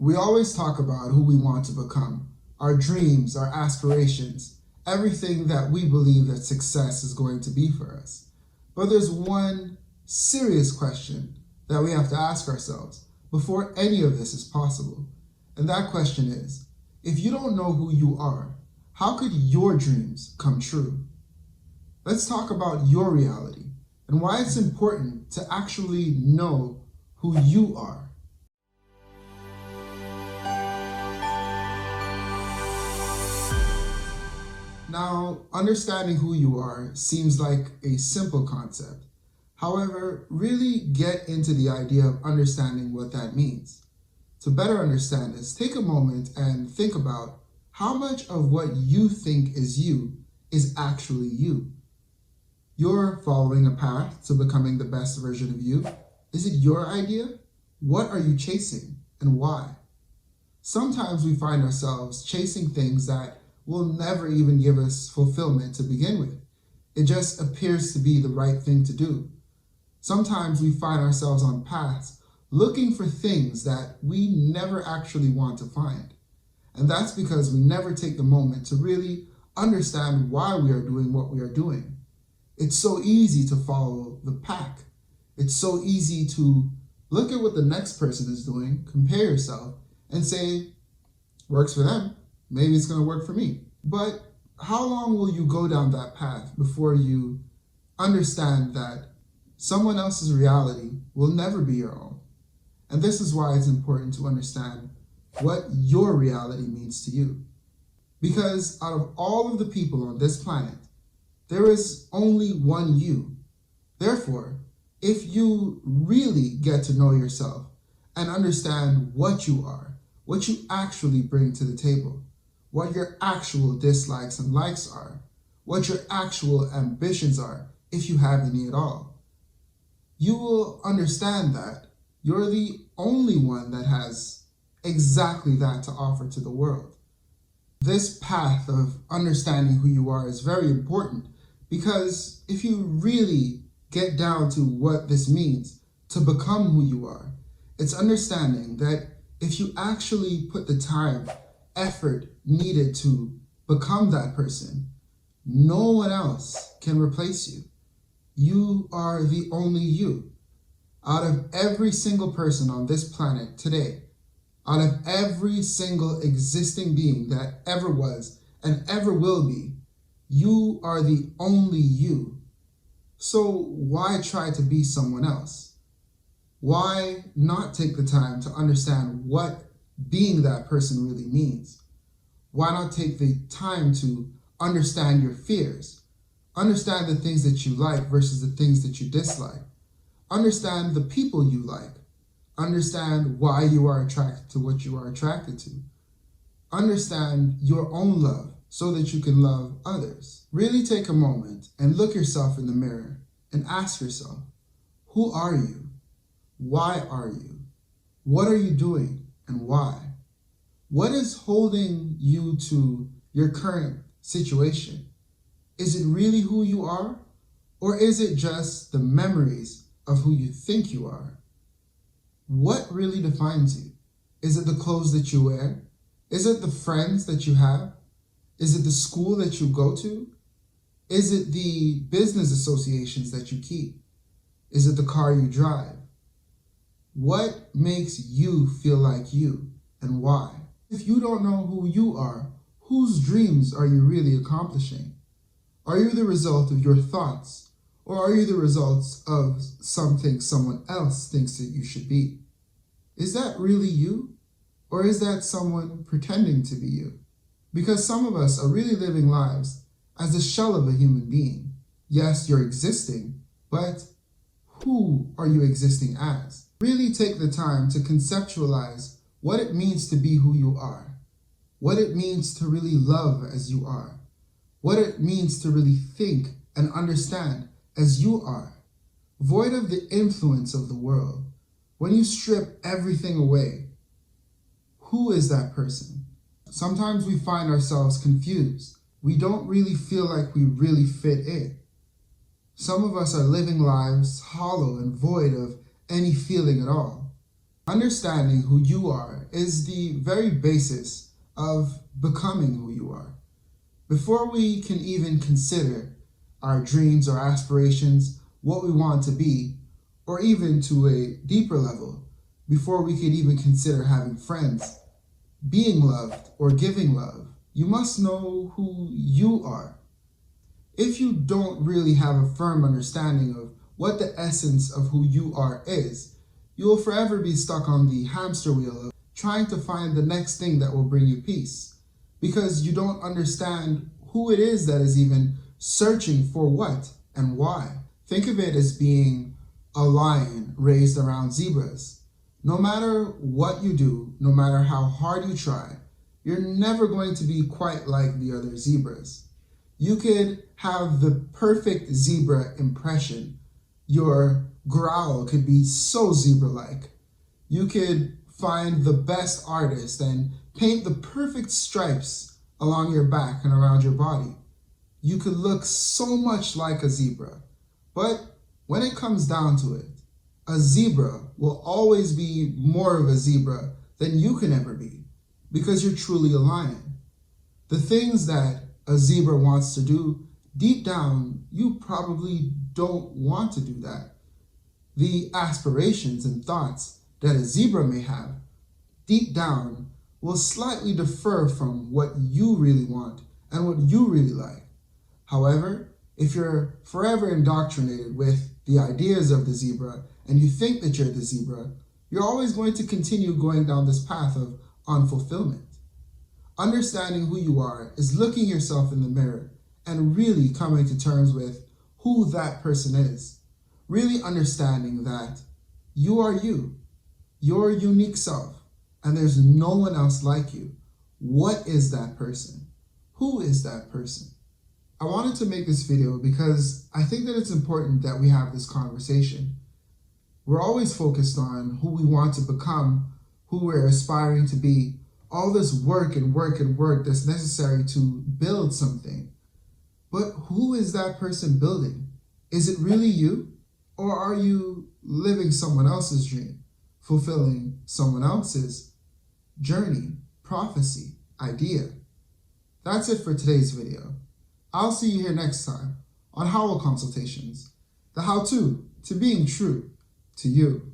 We always talk about who we want to become, our dreams, our aspirations, everything that we believe that success is going to be for us. But there's one serious question that we have to ask ourselves before any of this is possible. And that question is, if you don't know who you are, how could your dreams come true? Let's talk about your reality and why it's important to actually know who you are. Now, understanding who you are seems like a simple concept. However, really get into the idea of understanding what that means. To better understand this, take a moment and think about how much of what you think is you is actually you. You're following a path to becoming the best version of you. Is it your idea? What are you chasing and why? Sometimes we find ourselves chasing things that will never even give us fulfillment to begin with. It just appears to be the right thing to do. Sometimes we find ourselves on paths looking for things that we never actually want to find. And that's because we never take the moment to really understand why we are doing what we are doing. It's so easy to follow the pack. It's so easy to look at what the next person is doing, compare yourself, and say, works for them, maybe it's going to work for me. But how long will you go down that path before you understand that someone else's reality will never be your own? And this is why it's important to understand what your reality means to you. Because out of all of the people on this planet, there is only one you. Therefore, if you really get to know yourself and understand what you are, what you actually bring to the table, what your actual dislikes and likes are, what your actual ambitions are, if you have any at all, you will understand that you're the only one that has exactly that to offer to the world. This path of understanding who you are is very important because if you really get down to what this means to become who you are, it's understanding that if you actually put the time, effort needed to become that person, no one else can replace you. You are the only you. Out of every single person on this planet today, out of every single existing being that ever was and ever will be, you are the only you. So why try to be someone else? Why not take the time to understand what being that person really means? Why not take the time to understand your fears? Understand the things that you like versus the things that you dislike. Understand the people you like. Understand why you are attracted to what you are attracted to. Understand your own love so that you can love others. Really take a moment and look yourself in the mirror and ask yourself, who are you? Why are you? What are you doing and why? What is holding you to your current situation? Is it really who you are? Or is it just the memories of who you think you are? What really defines you? Is it the clothes that you wear? Is it the friends that you have? Is it the school that you go to? Is it the business associations that you keep? Is it the car you drive? What makes you feel like you and why? If you don't know who you are, whose dreams are you really accomplishing? Are you the result of your thoughts, or are you the results of something someone else thinks that you should be? Is that really you? Or is that someone pretending to be you? Because some of us are really living lives as a shell of a human being. Yes, you're existing, but who are you existing as? Really take the time to conceptualize what it means to be who you are, what it means to really love as you are, what it means to really think and understand as you are, void of the influence of the world. When you strip everything away, who is that person? Sometimes we find ourselves confused. We don't really feel like we really fit in. Some of us are living lives hollow and void of any feeling at all. Understanding who you are is the very basis of becoming who you are. Before we can even consider our dreams or aspirations, what we want to be, or even to a deeper level, before we could even consider having friends, being loved, or giving love, you must know who you are. If you don't really have a firm understanding of what the essence of who you are is, you will forever be stuck on the hamster wheel of trying to find the next thing that will bring you peace, because you don't understand who it is that is even searching for what and why. Think of it as being a lion raised around zebras. No matter what you do, no matter how hard you try, you're never going to be quite like the other zebras. You could have the perfect zebra impression. Your growl could be so zebra-like. You could find the best artist and paint the perfect stripes along your back and around your body. You could look so much like a zebra. But when it comes down to it, a zebra will always be more of a zebra than you can ever be, because you're truly a lion. The things that a zebra wants to do, deep down, you probably don't want to do that. The aspirations and thoughts that a zebra may have, deep down, will slightly differ from what you really want and what you really like. However, if you're forever indoctrinated with the ideas of the zebra and you think that you're the zebra, you're always going to continue going down this path of unfulfillment. Understanding who you are is looking yourself in the mirror and really coming to terms with who that person is. Really understanding that you are you, your unique self, and there's no one else like you. What is that person? Who is that person? I wanted to make this video because I think that it's important that we have this conversation. We're always focused on who we want to become, who we're aspiring to be, all this work and work and work that's necessary to build something. But who is that person building? Is it really you? Or are you living someone else's dream, fulfilling someone else's journey, prophecy, idea? That's it for today's video. I'll see you here next time on Howell Consultations, the how-to being true to you.